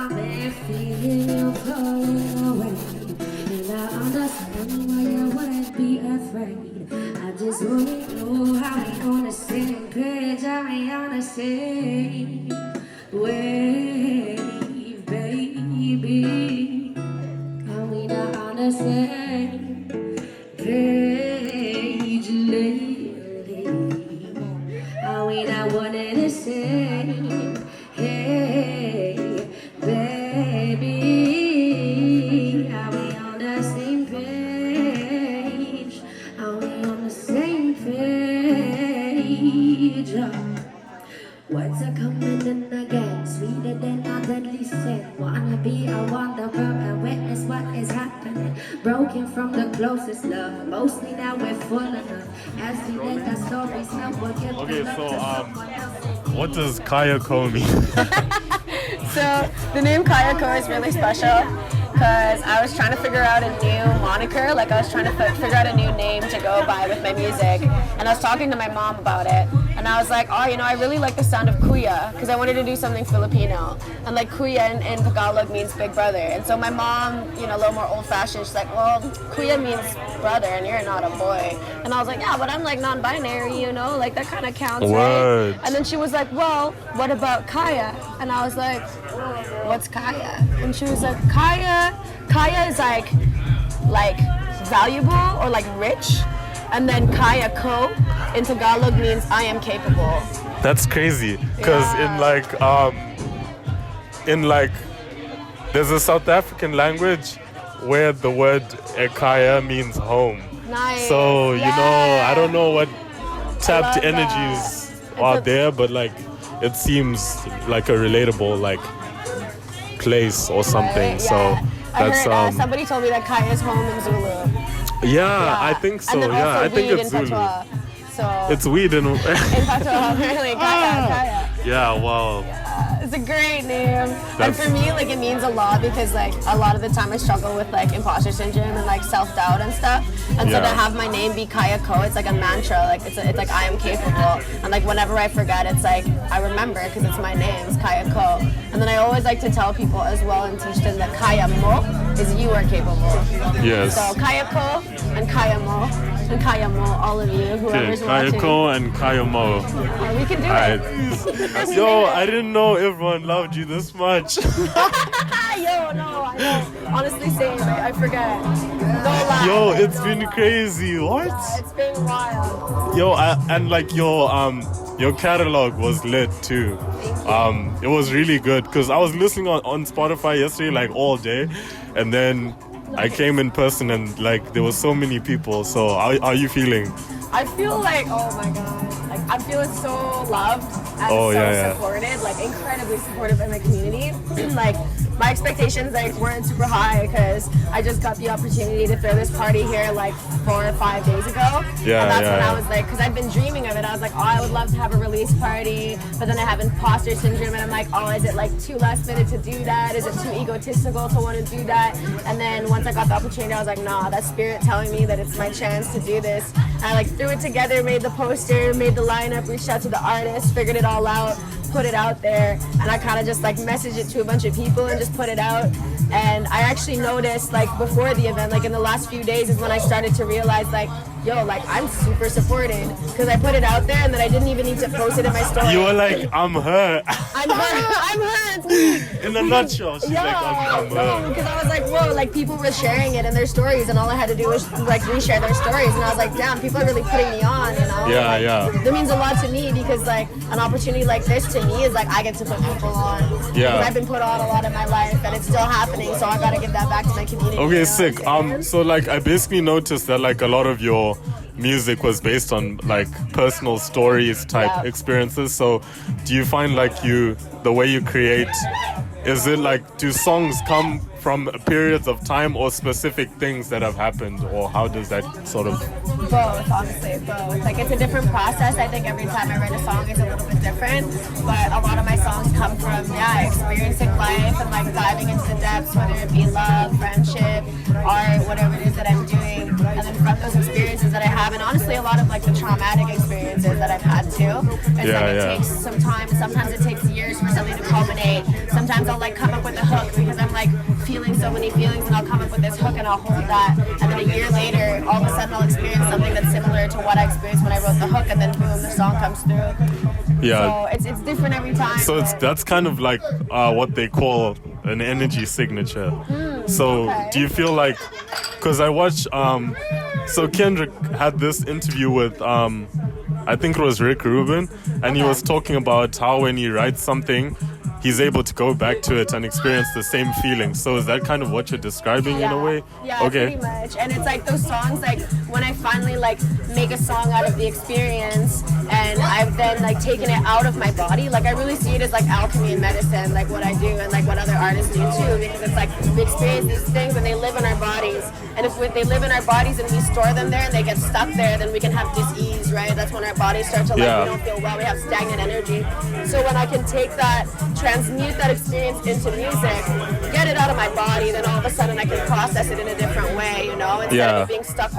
been feeling you far away, and I understand why you wouldn't be afraid. I just wanna know how we on the same page, are we on the same wave, baby? Are we not on the same page, lady? Are we not one and the same? Hey, baby, are we on the same page? Are we on the same page? Words are coming in again, sweeter than our deadly sin. Wanna be a wanderer and witness what is happening. Broken from the closest love, mostly now we're full enough. As we let our stories tell, we'll give Okay, the love so to someone else. what does Kayako mean? So the name Kayako is really special because I was trying to figure out a new moniker. Like I was trying to figure out a new name to go by with my music. And I was talking to my mom about it. And I was like, oh, you know, I really like the sound of kuya because I wanted to do something Filipino. And like kuya in Tagalog means big brother. And so my mom, you know, a little more old fashioned, she's like, well, kuya means brother and you're not a boy. And I was like, yeah, but I'm like non-binary, you know, like that kind of counts, right? And then she was like, well, what about Kaya? And I was like, what's Kaya? And she was like, Kaya is like valuable or like rich. And then Kaya Ko in Tagalog means I am capable. That's crazy, because in like, there's a South African language where the word Ekaya means home. Nice. So, you know, I don't know what tapped love energies are there, but like, it seems like a relatable like place or something. Right? So Yeah. that's I heard, somebody told me that Kaya is home in Zulu. yeah, I think so. And then Yeah, also I think weed it's in Zulu. Patois. So It's weed in in Patois, really, Kaya. yeah, wow. It's a great name. And for me, like, it means a lot because, like, a lot of the time I struggle with, like, imposter syndrome and, like, self-doubt and stuff. And so to have my name be Kaya Ko, it's like a mantra. Like, it's like, I am capable. And, like, whenever I forget, it's like, I remember because it's my name. It's Kaya Ko. And then I always like to tell people as well and teach them that Kaya Mo is you are capable. Yes. So Kaya Ko and Kaya Mo. And Kaya Mo, all of you, whoever's watching. Kayako and Kayamo. Yeah, we can do it. Yo, I didn't know everyone loved you this much. Yo, no, I know. Honestly, same. I forget. No lie. Yo, it's been crazy. What? It's been wild. Yo, and like your catalog was lit too. It was really good because I was listening on Spotify yesterday like all day, and then I came in person and like there was so many people. So how are you feeling? I feel like, oh my god, like I'm feeling so loved and supported, like incredibly supported by my community. Like my expectations like weren't super high because I just got the opportunity to throw this party here like 4 or 5 days ago. Yeah, and that's when I was like, because I've been dreaming of it. I was like, oh, I would love to have a release party, but then I have imposter syndrome, and I'm like, oh, is it like too last minute to do that? Is it too egotistical to want to do that? And then once I got the opportunity, I was like, nah, that's spirit telling me that it's my chance to do this. And I like threw it together, made the poster, made the lineup, reached out to the artist, figured it all out, put it out there, and I kind of just like messaged it to a bunch of people and just put it out. And I actually noticed like before the event, like in the last few days is when I started to realize like, yo, like I'm super supported because I put it out there and then I didn't even need to post it in my story. You were like, I'm her. I'm her. In a nutshell, she's like, I'm her. Because I was like, whoa, like people were sharing it in their stories and all I had to do was like reshare their stories, and I was like, damn, people are really putting me on, you know? Yeah, like, yeah. That means a lot to me because like an opportunity like this to me is like I get to put people on. Yeah. Because I've been put on a lot in my life and it's still happening, so I gotta give that back to my community. Okay, you know sick. what I'm saying? So like I basically noticed that like a lot of your music was based on like personal stories type experiences. So do you find like the way you create, is it like, do songs come from periods of time or specific things that have happened, or how does that sort of? Both, honestly, both. Like, it's a different process. I think every time I write a song is a little bit different, but a lot of my songs come from, experiencing life and like diving into the depths, whether it be love, friendship, art, whatever it is that I'm doing, and then from those experiences that I have, and honestly a lot of like the traumatic experiences that I've had too. It takes some time, sometimes it takes years for something to culminate. Sometimes I'll like come up with a hook because I'm like feeling so many feelings, and I'll come up with this hook and I'll hold that, and then a year later all of a sudden I'll experience something that's similar to what I experienced when I wrote the hook, and then boom, the song comes through. So it's different every time. So that's kind of like what they call an energy signature. Do you feel like, because I watched, so Kendrick had this interview with, I think it was Rick Rubin, and he was talking about how when he writes something, he's able to go back to it and experience the same feeling. So is that kind of what you're describing in a way? Yeah, pretty much. And it's like those songs, like when I finally like make a song out of the experience and I've then like taken it out of my body, like I really see it as like alchemy and medicine, like what I do and like what other artists do too, because it's like we experience these things and they live in our bodies. And if they live in our bodies and we store them there and they get stuck there, then we can have dis-ease, right? That's when our bodies start to we don't feel well, we have stagnant energy. So when I can take that, transmute that experience into music, get it out of my body, then all of a sudden I can process it in a different way, you know? Instead of it being stuck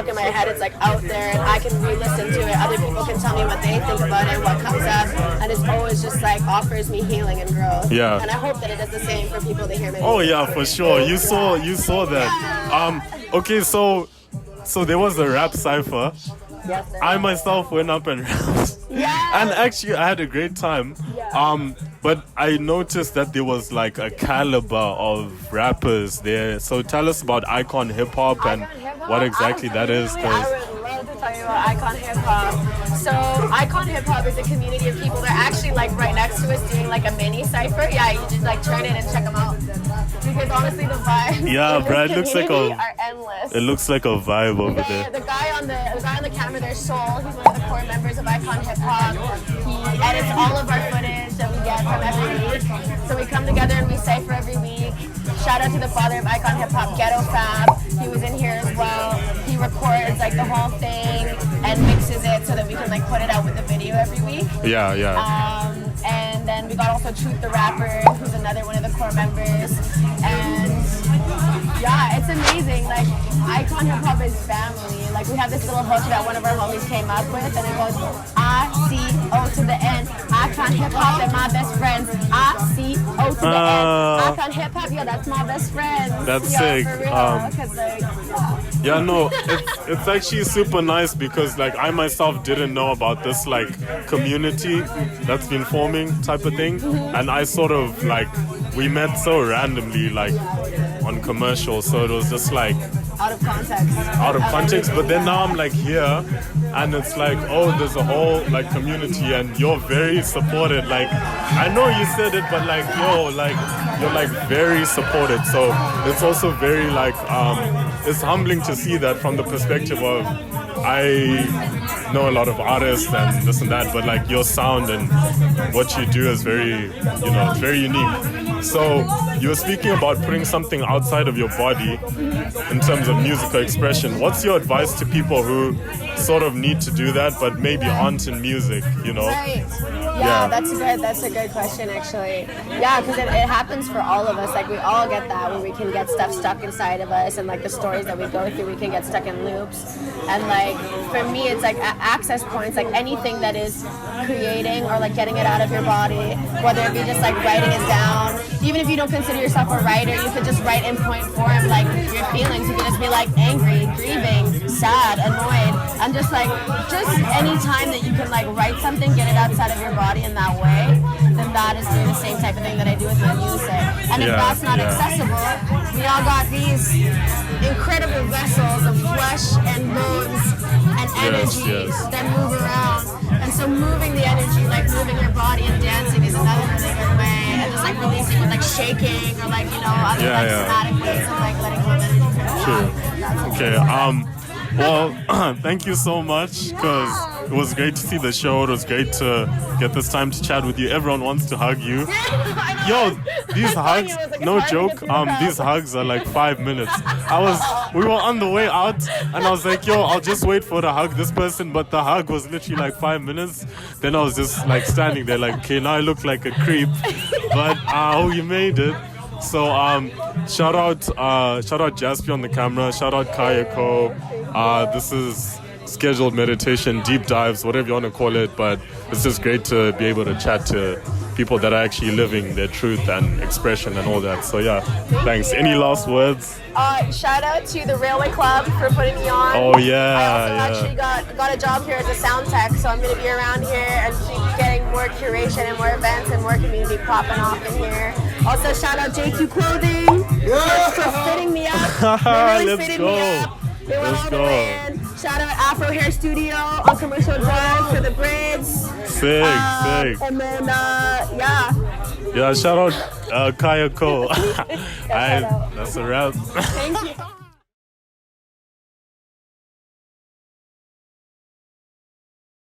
in my head, it's like out there and I can re-listen to it. Other people can tell me what they think about it, what comes up, and it's always just like offers me healing and growth. Yeah. And I hope that it does the same for people that hear me. Oh yeah, for sure. You saw that. Okay, so there was a rap cypher. Yes, I myself went up and rapped. And actually I had a great time. But I noticed that there was like a caliber of rappers there. So tell us about Icon Hip Hop and what exactly that is. I would love to tell you about Icon Hip Hop. So Icon Hip Hop is a community of people. They're actually like right next to us doing like a mini cypher. Yeah, you just like turn it and check them out. Because honestly, the vibes Brad, are endless. It looks like a vibe over there. The guy on the camera there, Soul. He's one of the core members of Icon Hip Hop. He edits all of our footage that we get from every week. So we come together and we cypher every week. Shout out to the father of Icon Hip Hop, Ghetto Fab. He was in here as well. He records like the whole thing and mixes it so that we can like put it out with the video every week. And then we got also Truth the Rapper, who's another one of the core members. And it's amazing. Like Icon Hip Hop is family. Like we have this little hook that one of our homies came up with, and it goes I-C-O to the end. Icon Hip Hop, they're my best friends. I-C-O to the end. Icon Hip Hop, that's my best friends. That's sick. For real, it's actually super nice because like I myself didn't know about this like community that's been forming type of thing, and I sort of like we met so randomly like on commercial, so it was just like out of context. But then now I'm like here and it's like, oh, there's a whole like community and you're very supported. Like I know you said it, but like you're like very supported. So it's also very like it's humbling to see that from the perspective of I know a lot of artists and this and that, but like your sound and what you do is very, it's very unique. So you were speaking about putting something outside of your body in terms of musical expression. What's your advice to people who sort of need to do that but maybe aren't in music, Right. Yeah, that's a good question actually. Yeah, because it happens for all of us. Like we all get that where we can get stuff stuck inside of us, and like the stories that we go through, we can get stuck in loops. And like for me, it's like access points, like anything that is creating or like getting it out of your body, whether it be just like writing it down. Even if you don't consider yourself a writer, you could just write in point form like your feelings. You could just be like angry, grieving, sad, annoyed, and just any time that you can like write something, get it outside of your body in that way, then that is doing the same type of thing that I do with my music. And if that's not accessible, we all got these incredible vessels of flesh and bones and energy that move around. And so moving the energy, like moving your body and dancing is another really good way. And just like releasing with like shaking or like, other somatic ways of like letting go of energy. True. Okay. Well, thank you so much because it was great to see the show. It was great to get this time to chat with you. Everyone wants to hug you. Yo, these hugs, no joke, these hugs are like 5 minutes. We were on the way out and I was like, yo, I'll just wait for the hug this person, but the hug was literally like 5 minutes. Then I was just like standing there like, okay, now I look like a creep, but you made it. So shout out Jaspi on the camera, shout out Kayako. This is scheduled meditation, deep dives, whatever you want to call it, but it's just great to be able to chat to people that are actually living their truth and expression and all that. So yeah, thanks. Any last words? Shout out to the Railway Club for putting me on. Oh yeah. I also actually got a job here as a sound tech, so I'm going to be around here and keep getting more curation and more events and more community popping off in here. Also shout out JQ Clothing for fitting me up. They really fitted me up. They went all the way in. Shout out Afro Hair Studio on Commercial Drive for the braids. Sick. And then, yeah. Yeah, shout out Kayako. Shout out. That's a wrap. Thank you.